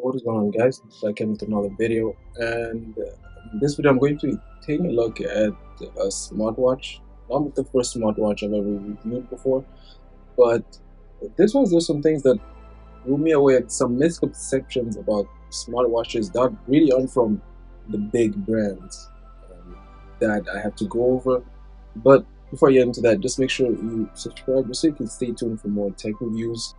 What is going on, guys? Back in with another video, and in this video I'm going to be taking a look at a smartwatch. Not the first smartwatch I've ever reviewed before, but this one's there's some things that blew me away, at some misconceptions about smartwatches that really aren't from the big brands that I have to go over. But before I get into that, just make sure you subscribe just so you can stay tuned for more tech reviews.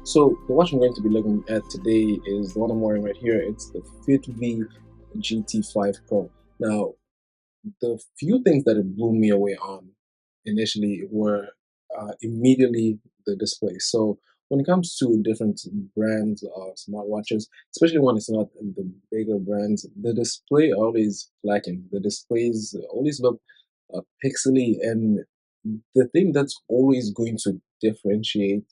So the watch I'm going to be looking at today is the one I'm wearing right here. It's the FIITVII GT5 Pro. Now, the few things that it blew me away on initially were immediately the display. So when it comes to different brands of smartwatches, especially when it's not the bigger brands, the display always lacking. The displays always look pixely, and the thing that's always going to differentiate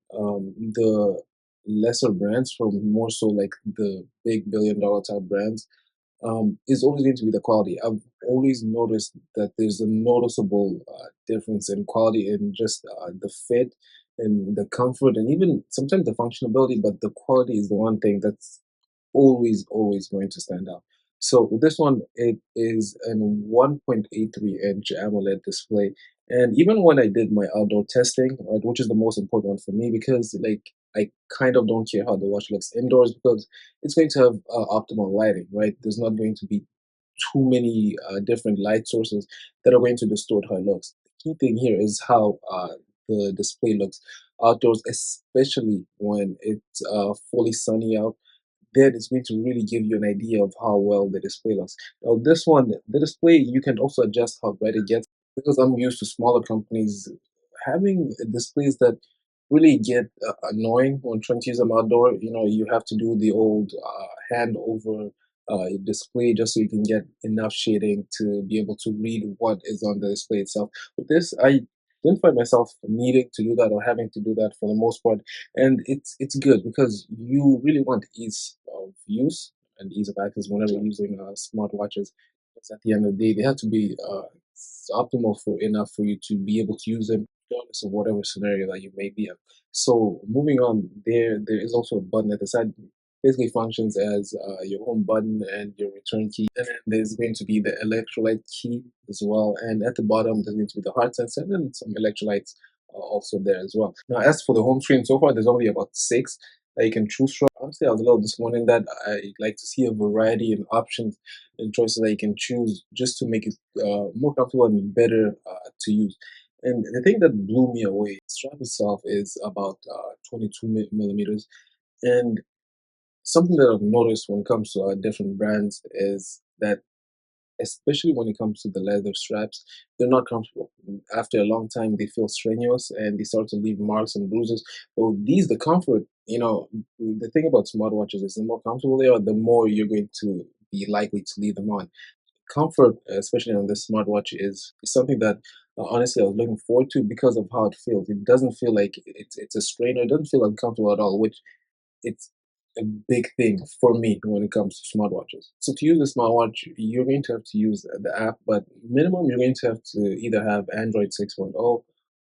the lesser brands from more so like the big billion-dollar type brands is always going to be the quality. I've always noticed that there's a noticeable difference in quality in just the fit and the comfort and even sometimes the functionality, but the quality is the one thing that's always going to stand out. So with this one, it is an 1.83-inch AMOLED display. And even when I did my outdoor testing, right, which is the most important one for me, because like I kind of don't care how the watch looks indoors because it's going to have optimal lighting, right? There's not going to be too many different light sources that are going to distort how it looks. The key thing here is how the display looks outdoors, especially when it's fully sunny out. Then it's going to really give you an idea of how well the display looks. Now, this one, the display, you can also adjust how bright it gets because I'm used to smaller companies having displays that really get annoying when trying to use them outdoor. You know, you have to do the old hand over display just so you can get enough shading to be able to read what is on the display itself. With this, I didn't find myself needing to do that or having to do that for the most part, and it's good because you really want ease of use and ease of access whenever you're using smartwatches. Because at the end of the day, they have to be optimal for enough for you to be able to use them regardless of whatever scenario that you may be in. So moving on, there is also a button at the side. Basically functions as your home button and your return key. And then there's going to be the electrolyte key as well. And at the bottom, there's going to be the heart sensor and then some electrolytes also there as well. Now, as for the home screen, so far there's only about 6 that you can choose from. Honestly, I was a little disappointed that I like to see a variety and options and choices that you can choose just to make it more comfortable and better to use. And the thing that blew me away, the strap itself is about 22 millimeters. And something that I've noticed when it comes to different brands is that, especially when it comes to the leather straps, they're not comfortable. After a long time, they feel strenuous and they start to leave marks and bruises. Well, these, the comfort, you know, the thing about smartwatches is the more comfortable they are, the more you're going to be likely to leave them on. Comfort, especially on this smartwatch, is something that honestly I was looking forward to because of how it feels. It doesn't feel like it's a strain, or it doesn't feel uncomfortable at all, which it's a big thing for me when it comes to smartwatches. So to use a smartwatch, you're going to have to use the app, but minimum you're going to have to either have Android 6.0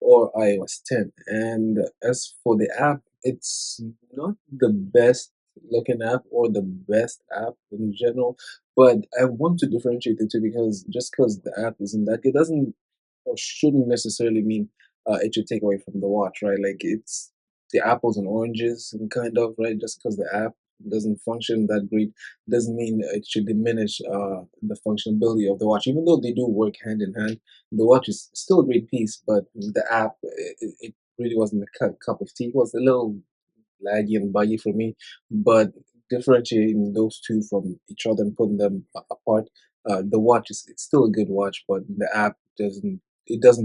or iOS 10. And as for the app, it's not the best looking app or the best app in general, but I want to differentiate the two because just because the app isn't that, it doesn't or shouldn't necessarily mean it should take away from the watch, right? Like it's the apples and oranges, and kind of, right? Just because the app doesn't function that great doesn't mean it should diminish the functionality of the watch. Even though they do work hand in hand, the watch is still a great piece, but the app, it really wasn't a cup of tea. It was a little laggy and buggy for me, but differentiating those two from each other and putting them apart, the watch is it's still a good watch, but the app doesn't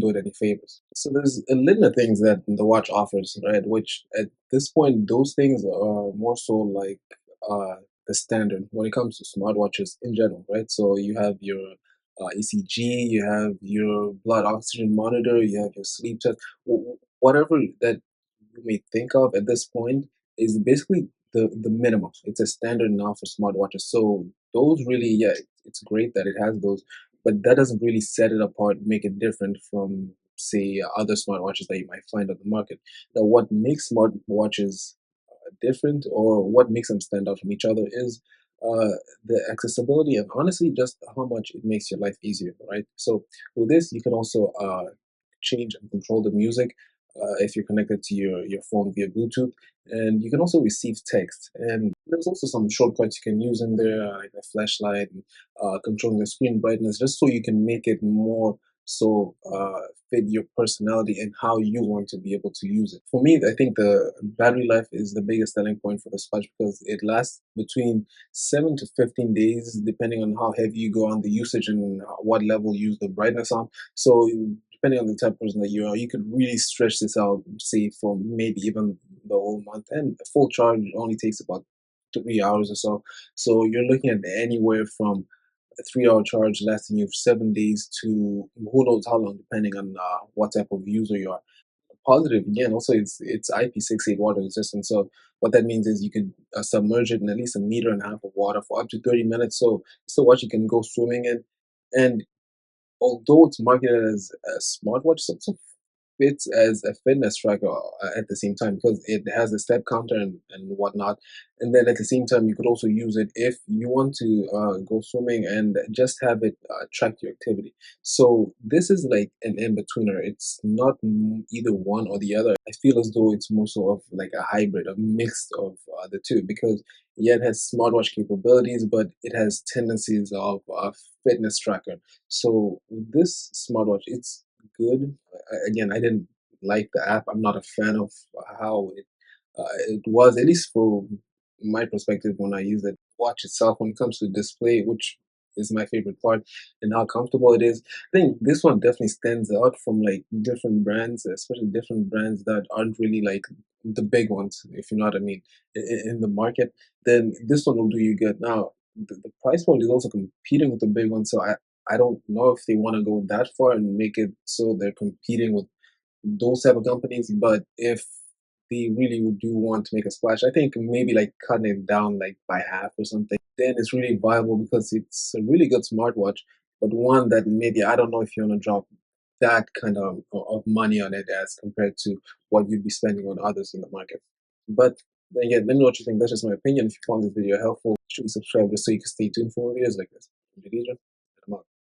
do it any favors. So there's a litany of things that the watch offers, right? Which at this point, those things are more so like uh, the standard when it comes to smartwatches in general, right? So you have your ECG, you have your blood oxygen monitor, you have your sleep test, whatever that you may think of at this point is basically the minimum. It's a standard now for smartwatches. So those really, yeah, it's great that it has those, but that doesn't really set it apart, make it different from say other smartwatches that you might find on the market. Now, what makes smartwatches different, or what makes them stand out from each other, is uh, the accessibility and honestly just how much it makes your life easier, right? So with this, you can also change and control the music if you're connected to your phone via Bluetooth, and you can also receive text. And there's also some shortcuts you can use in there, like a flashlight, and controlling the screen brightness, just so you can make it more so fit your personality and how you want to be able to use it. For me, I think the battery life is the biggest selling point for the Splash, because it lasts between 7 to 15 days, depending on how heavy you go on the usage and what level you use the brightness on. So depending on the type of person that you are, you could really stretch this out, say for maybe even the whole month. And a full charge only takes about 3 hours or so. So you're looking at anywhere from a 3 hour charge lasting you 7 days to who knows how long, depending on what type of user you are. Positive again, also it's IP68 water resistant. So what that means is you could submerge it in at least a meter and a half of water for up to 30 minutes. So it's a watch you can go swimming in. And although it's marketed as a smartwatch, it's also fits as a fitness tracker at the same time, because it has a step counter and whatnot. And then at the same time, you could also use it if you want to go swimming and just have it track your activity. So this is like an in-betweener. It's not either one or the other. I feel as though it's more so of like a hybrid, a mix of the two, because yeah, it has smartwatch capabilities, but it has tendencies of a fitness tracker. So this smartwatch, it's good. Again, I didn't like the app. I'm not a fan of how it was, at least for my perspective when I use it. Watch itself, when it comes to display, which is my favorite part, and how comfortable it is. I think this one definitely stands out from like different brands, especially different brands that aren't really like the big ones, if you know what I mean, in the market. Then this one will do you good. Now, the price point is also competing with the big ones, so I don't know if they want to go that far and make it so they're competing with those type of companies. But if they really do want to make a splash, I think maybe like cutting it down like by half or something, then it's really viable, because it's a really good smartwatch, but one that maybe I don't know if you want to drop that kind of money on it as compared to what you'd be spending on others in the market. But again, let me know what you think. That's just my opinion. If you found this video helpful, should subscribe just so you can stay tuned for more videos like this. JEDIJA.